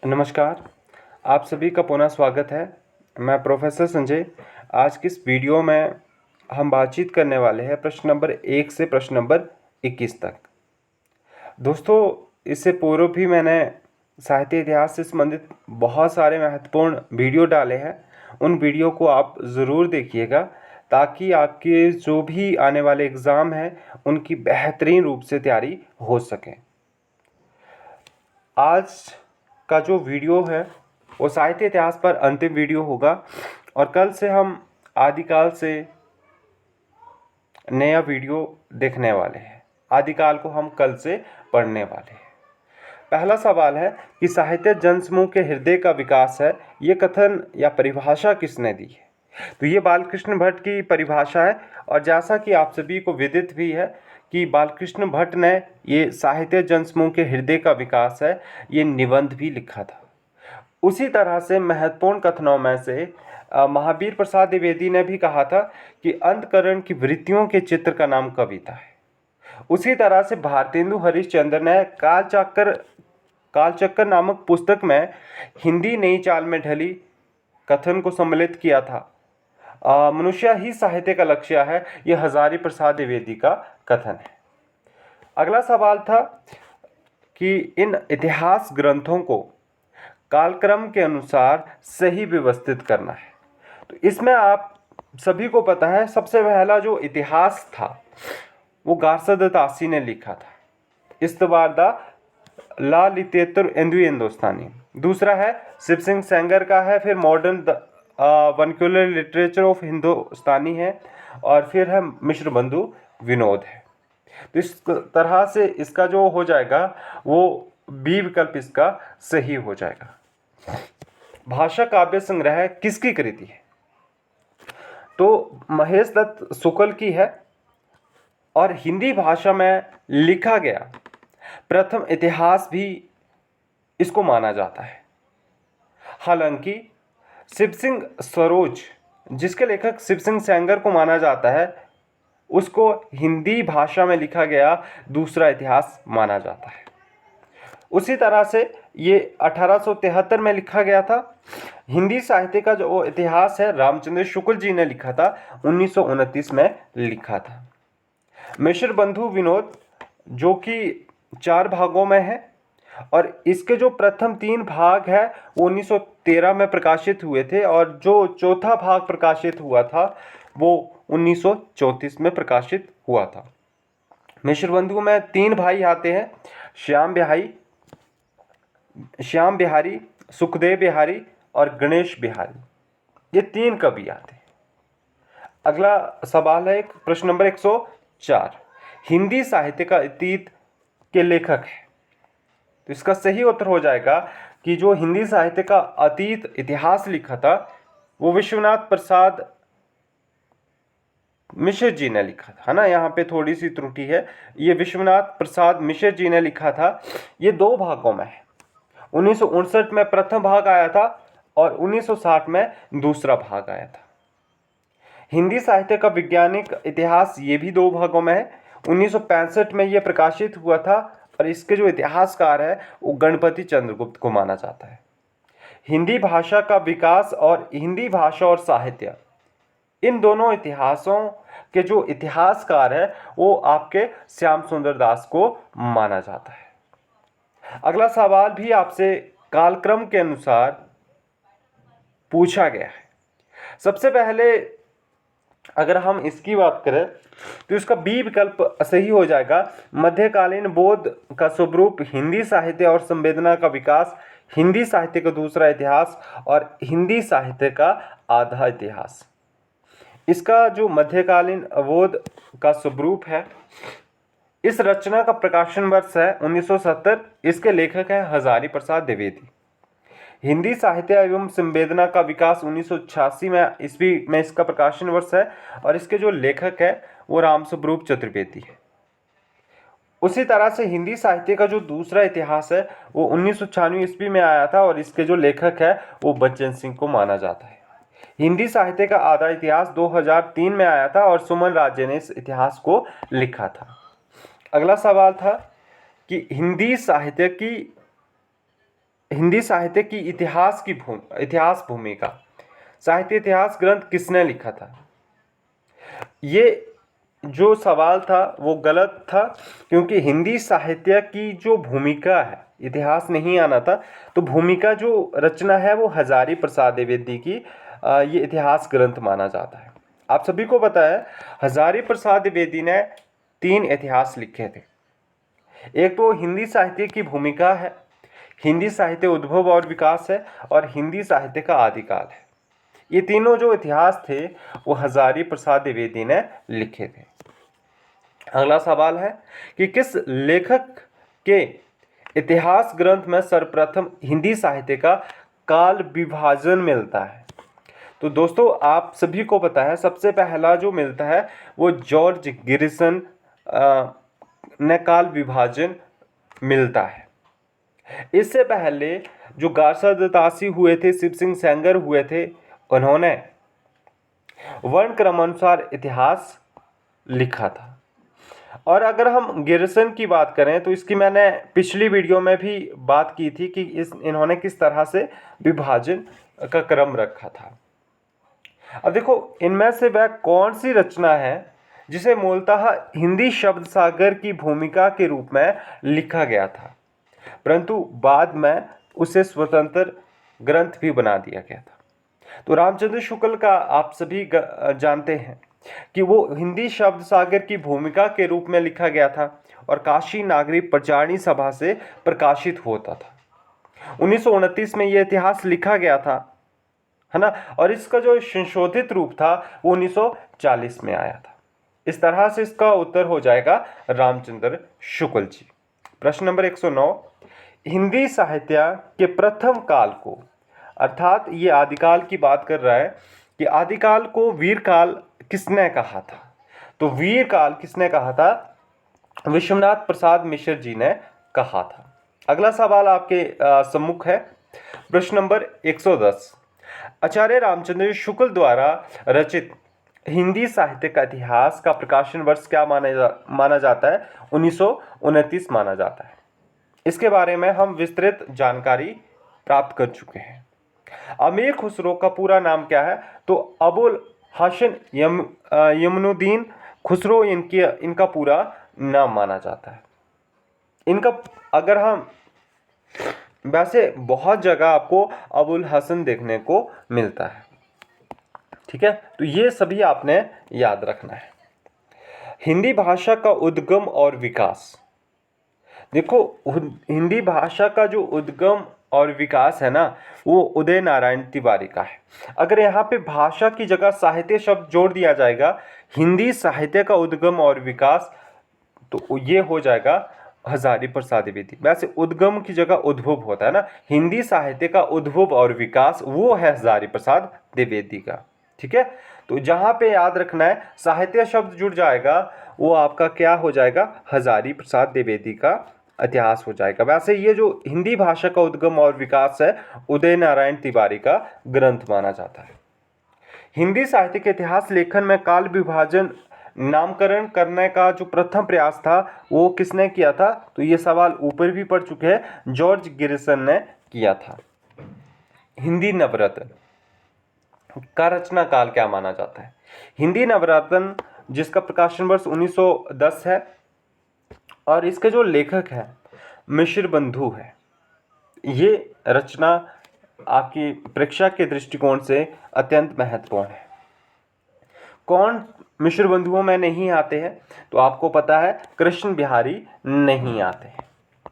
नमस्कार, आप सभी का पुनः स्वागत है। मैं प्रोफेसर संजय। आज की इस वीडियो में हम बातचीत करने वाले हैं प्रश्न नंबर 1 से प्रश्न नंबर 21 तक। दोस्तों, इससे पूर्व भी मैंने साहित्य इतिहास से संबंधित बहुत सारे महत्वपूर्ण वीडियो डाले हैं। उन वीडियो को आप ज़रूर देखिएगा ताकि आपके जो भी आने वाले एग्ज़ाम हैं उनकी बेहतरीन रूप से तैयारी हो सके। आज का जो वीडियो है वो साहित्य इतिहास पर अंतिम वीडियो होगा और कल से हम आदिकाल से नया वीडियो देखने वाले हैं। आदिकाल को हम कल से पढ़ने वाले हैं। पहला सवाल है कि साहित्य जनसमूह के हृदय का विकास है, ये कथन या परिभाषा किसने दी है? तो ये बालकृष्ण भट्ट की परिभाषा है और जैसा कि आप सभी को विदित भी है कि बालकृष्ण भट्ट ने ये साहित्य जनसमूह के हृदय का विकास है ये निबंध भी लिखा था। उसी तरह से महत्वपूर्ण कथनों में से महावीर प्रसाद द्विवेदी ने भी कहा था कि अंतःकरण की वृत्तियों के चित्र का नाम कविता है। उसी तरह से भारतेंदु हरिश्चंद्र ने कालचक्कर नामक पुस्तक में हिंदी नई चाल में ढली कथन को सम्मिलित किया था। मनुष्य ही साहित्य का लक्ष्य है, यह हजारी प्रसाद द्विवेदी का कथन है। अगला सवाल था कि इन इतिहास ग्रंथों को कालक्रम के अनुसार सही व्यवस्थित करना है। तो इसमें आप सभी को पता है सबसे पहला जो इतिहास था वो गार्सद ने लिखा था, इस्तवारदा ला लितेतर एंदु हिंदुस्तानी। दूसरा है शिव सिंह सेंगर का है, फिर मॉडर्न वर्नाक्युलर लिटरेचर ऑफ हिंदुस्तानी है और फिर है मिश्र बंधु विनोद है। तो इस तरह से इसका जो हो जाएगा वो बी विकल्प इसका सही हो जाएगा। भाषा काव्य संग्रह किसकी कृति है? तो महेश दत्त शुक्ल की है और हिंदी भाषा में लिखा गया प्रथम इतिहास भी इसको माना जाता है। हालांकि शिव सिंह सरोज, जिसके लेखक शिव सिंह सेंगर को माना जाता है, उसको हिंदी भाषा में लिखा गया दूसरा इतिहास माना जाता है। उसी तरह से ये 1873 में लिखा गया था। हिंदी साहित्य का जो इतिहास है रामचंद्र शुक्ल जी ने लिखा था, 1929 में लिखा था। मिश्र बंधु विनोद जो कि 4 भागों में है और इसके जो प्रथम 3 भाग है वो 1913 में प्रकाशित हुए थे और जो चौथा भाग प्रकाशित हुआ था वो 1934 में प्रकाशित हुआ था। मिश्र बंधु में 3 भाई आते हैं, श्याम बिहारी, सुखदेव बिहारी और गणेश बिहारी। ये 3 कवि आते हैं। अगला सवाल है प्रश्न नंबर 104, हिंदी साहित्य का अतीत के लेखक है। तो इसका सही उत्तर हो जाएगा कि जो हिंदी साहित्य का अतीत इतिहास लिखा था वो विश्वनाथ प्रसाद मिश्र जी ने लिखा था, है ना। यहाँ पे थोड़ी सी त्रुटि है, ये विश्वनाथ प्रसाद मिश्र जी ने लिखा था। ये 2 भागों में है, 1959 में प्रथम भाग आया था और 1960 में दूसरा भाग आया था। हिंदी साहित्य का वैज्ञानिक इतिहास ये भी 2 भागों में है, 1965 में ये प्रकाशित हुआ था और इसके जो इतिहासकार है वो गणपति चंद्रगुप्त को माना जाता है। हिंदी भाषा का विकास और हिंदी भाषा और साहित्य, इन दोनों इतिहासों के जो इतिहासकार है वो आपके श्याम सुंदर दास को माना जाता है। अगला सवाल भी आपसे कालक्रम के अनुसार पूछा गया है। सबसे पहले अगर हम इसकी बात करें तो इसका बी विकल्प सही हो जाएगा। मध्यकालीन बौद्ध का स्वरूप, हिंदी साहित्य और संवेदना का विकास, हिंदी साहित्य का दूसरा इतिहास और हिंदी साहित्य का आधा इतिहास। इसका जो मध्यकालीन बौद्ध का स्वरूप है, इस रचना का प्रकाशन वर्ष है 1970। इसके लेखक हैं हजारी प्रसाद द्विवेदी। हिंदी साहित्य एवं संवेदना का विकास 1986 में ईस्वी में इसका प्रकाशन वर्ष है और इसके जो लेखक है वो रामस्वरूप चतुर्वेदी है। उसी तरह से हिंदी साहित्य का जो दूसरा इतिहास है वो 1996 ईस्वी में आया था और इसके जो लेखक है वो बच्चन सिंह को माना जाता है। हिंदी साहित्य का आधा इतिहास 2003 में आया था और सुमन राज्य ने इस इतिहास को लिखा था। अगला सवाल था कि हिंदी साहित्य की हिंदी साहित्य की इतिहास भूमिका, साहित्य इतिहास ग्रंथ किसने लिखा था? ये जो सवाल था वो गलत था, क्योंकि हिंदी साहित्य की जो भूमिका है, इतिहास नहीं आना था, तो भूमिका जो रचना है वो हजारी प्रसाद द्विवेदी की ये इतिहास ग्रंथ माना जाता है। आप सभी को पता है हजारी प्रसाद द्विवेदी ने 3 इतिहास लिखे थे। एक तो हिंदी साहित्य की भूमिका है, हिंदी साहित्य उद्भव और विकास है, और हिंदी साहित्य का आदिकाल है। ये तीनों जो इतिहास थे वो हजारी प्रसाद द्विवेदी ने लिखे थे। अगला सवाल है कि किस लेखक के इतिहास ग्रंथ में सर्वप्रथम हिंदी साहित्य का काल विभाजन मिलता है? तो दोस्तों आप सभी को पता है सबसे पहला जो मिलता है वो जॉर्ज गिरिसन ने काल विभाजन मिलता है। इससे पहले जो गारसा दत्तासी हुए थे, शिव सिंह सेंगर हुए थे, उन्होंने वर्ण क्रमानुसार इतिहास लिखा था। और अगर हम गिरिसन की बात करें तो इसकी मैंने पिछली वीडियो में भी बात की थी कि इन्होंने किस तरह से विभाजन का क्रम रखा था। अब देखो इनमें से वह कौन सी रचना है जिसे मूलतः हिंदी शब्द सागर की भूमिका के रूप में लिखा गया था, परंतु बाद में उसे स्वतंत्र ग्रंथ भी बना दिया गया था? तो रामचंद्र शुक्ल का आप सभी जानते हैं कि वो हिंदी शब्द सागर की भूमिका के रूप में लिखा गया था और काशी नागरी प्रचारणी सभा से प्रकाशित होता था। 1929 में यह इतिहास लिखा गया था, है ना, और इसका जो संशोधित रूप था वो 1940 में आया था। इस तरह से इसका उत्तर हो जाएगा रामचंद्र शुक्ल जी। प्रश्न नंबर 109, हिंदी साहित्य के प्रथम काल को, अर्थात ये आदिकाल की बात कर रहा है कि आदिकाल को वीर काल किसने कहा था? तो वीर काल किसने कहा था? विश्वनाथ प्रसाद मिश्र जी ने कहा था। अगला सवाल आपके सम्मुख है, प्रश्न नंबर 110, आचार्य रामचंद्र शुक्ल द्वारा रचित हिंदी साहित्य का इतिहास का प्रकाशन वर्ष क्या माना जाता है? 1929 माना जाता है। इसके बारे में हम विस्तृत जानकारी प्राप्त कर चुके हैं। अमीर खुसरो का पूरा नाम क्या है? तो अबुल हसन यमुनुद्दीन खुसरो इनका पूरा नाम माना जाता है। इनका अगर हम वैसे बहुत जगह आपको अबुल हसन देखने को मिलता है, ठीक है, तो ये सभी आपने याद रखना है। हिंदी भाषा का उद्गम और विकास, देखो हिंदी भाषा का जो उद्गम और विकास है ना वो उदय नारायण तिवारी का है। अगर यहाँ पे भाषा की जगह साहित्य शब्द जोड़ दिया जाएगा, हिंदी साहित्य का उद्गम और विकास, तो ये हो जाएगा हजारी प्रसाद द्विवेदी। वैसे उद्गम की जगह उद्भव होता है ना, हिंदी साहित्य का उद्भव और विकास वो है हजारी प्रसाद द्विवेदी का, ठीक है। तो जहाँ पे याद रखना है साहित्य शब्द जुड़ जाएगा वो आपका क्या हो जाएगा? हजारी प्रसाद द्विवेदी का इतिहास हो जाएगा। वैसे ये जो हिंदी भाषा का उद्गम और विकास है उदय नारायण तिवारी का ग्रंथ माना जाता है। हिंदी साहित्य के इतिहास लेखन में काल विभाजन नामकरण करने का जो प्रथम प्रयास था वो किसने किया था? तो ये सवाल ऊपर भी पढ़ चुके हैं, जॉर्ज गिरिसन ने किया था। हिंदी नवरत्न का रचना काल क्या माना जाता है? हिंदी नवरत्न जिसका प्रकाशन वर्ष 1910 है और इसके जो लेखक है मिश्र बंधु है। ये रचना आपकी परीक्षा के दृष्टिकोण से अत्यंत महत्वपूर्ण है। कौन मिश्र बंधुओं में नहीं आते हैं? तो आपको पता है कृष्ण बिहारी नहीं आते हैं।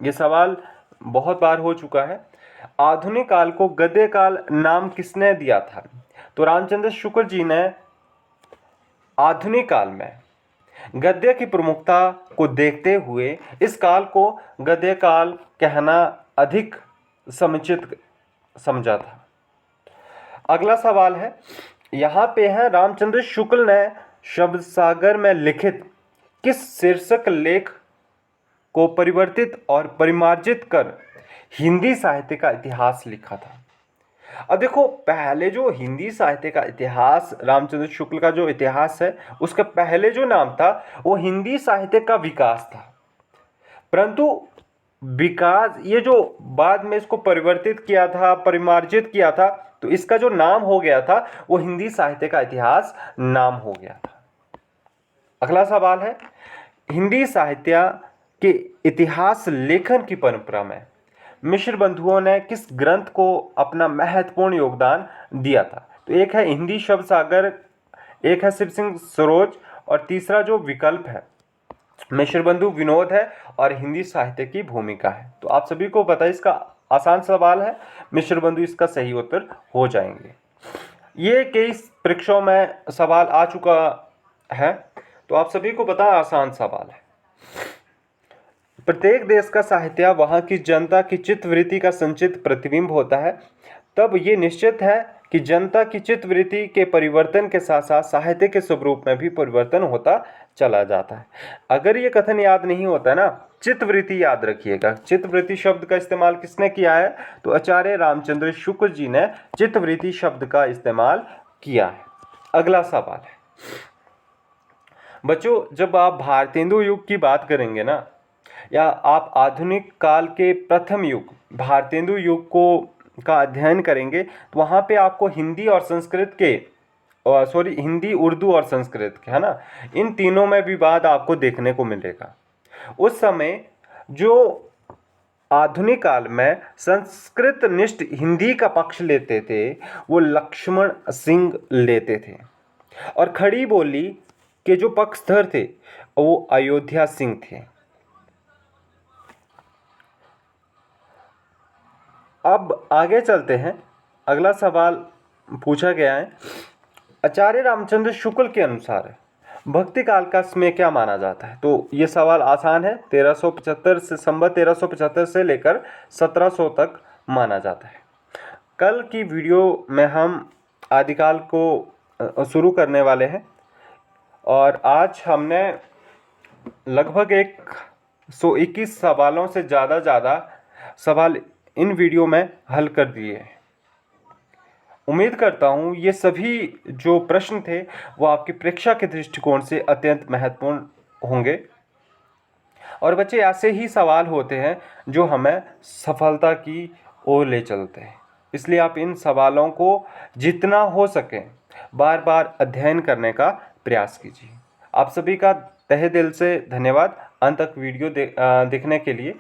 ये सवाल बहुत बार हो चुका है। आधुनिक काल को गद्य काल नाम किसने दिया था? तो रामचंद्र शुक्ल जी ने आधुनिक काल में गद्य की प्रमुखता को देखते हुए इस काल को गद्य काल कहना अधिक समुचित समझा था। अगला सवाल है, यहाँ पे है रामचंद्र शुक्ल ने शब्द सागर में लिखित किस शीर्षक लेख को परिवर्तित और परिमार्जित कर हिंदी साहित्य का इतिहास लिखा था? अब देखो पहले जो हिंदी साहित्य का इतिहास, रामचंद्र शुक्ल का जो इतिहास है उसका पहले जो नाम था वो हिंदी साहित्य का विकास था, परंतु विकास, ये जो बाद में इसको परिवर्तित किया था, परिमार्जित किया था, तो इसका जो नाम हो गया था वो हिंदी साहित्य का इतिहास नाम हो गया था। अगला सवाल है, हिंदी साहित्य के इतिहास लेखन की परंपरा में मिश्र बंधुओं ने किस ग्रंथ को अपना महत्वपूर्ण योगदान दिया था? तो एक है हिंदी शब्द सागर, एक है शिव सिंह सरोज, और तीसरा जो विकल्प है मिश्र बंधु विनोद है, और हिंदी साहित्य की भूमिका है। तो आप सभी को पता है, इसका आसान सवाल है, मिश्र बंधु इसका सही उत्तर हो जाएंगे। ये कई परीक्षाओं में सवाल आ चुका है, तो आप सभी को पता है आसान सवाल है। प्रत्येक देश का साहित्य वहाँ की जनता की चित्तवृत्ति का संचित प्रतिबिंब होता है। तब ये निश्चित है कि जनता की चित्तवृत्ति के परिवर्तन के साथ साथ साहित्य के स्वरूप में भी परिवर्तन होता चला जाता है। अगर ये कथन याद नहीं होता ना, चित्तवृत्ति याद रखिएगा। चित्तवृत्ति शब्द का इस्तेमाल किसने किया है? तो आचार्य रामचंद्र शुक्ल जी ने चित्तवृत्ति शब्द का इस्तेमाल किया है। अगला सवाल है, बच्चों जब आप भारतेंदु युग की बात करेंगे ना, या आप आधुनिक काल के प्रथम युग भारतेंदु युग को का अध्ययन करेंगे, तो वहाँ पे आपको हिंदी और संस्कृत के हिंदी, उर्दू और संस्कृत के, है ना, इन तीनों में विवाद आपको देखने को मिलेगा। उस समय जो आधुनिक काल में संस्कृत निष्ठ हिंदी का पक्ष लेते थे वो लक्ष्मण सिंह लेते थे, और खड़ी बोली के जो पक्षधर थे वो अयोध्या सिंह थे। अब आगे चलते हैं। अगला सवाल पूछा गया है, आचार्य रामचंद्र शुक्ल के अनुसार भक्ति काल का समय क्या माना जाता है? तो ये सवाल आसान है। 1375 से संवत 1375 से लेकर 1700 तक माना जाता है। कल की वीडियो में हम आदिकाल को शुरू करने वाले हैं, और आज हमने लगभग 121 सवालों से ज़्यादा सवाल इन वीडियो में हल कर दिए हैं। उम्मीद करता हूँ ये सभी जो प्रश्न थे वो आपकी परीक्षा के दृष्टिकोण से अत्यंत महत्वपूर्ण होंगे, और बच्चे ऐसे ही सवाल होते हैं जो हमें सफलता की ओर ले चलते हैं। इसलिए आप इन सवालों को जितना हो सके बार बार अध्ययन करने का प्रयास कीजिए। आप सभी का तहे दिल से धन्यवाद अंत तक वीडियो देखने के लिए।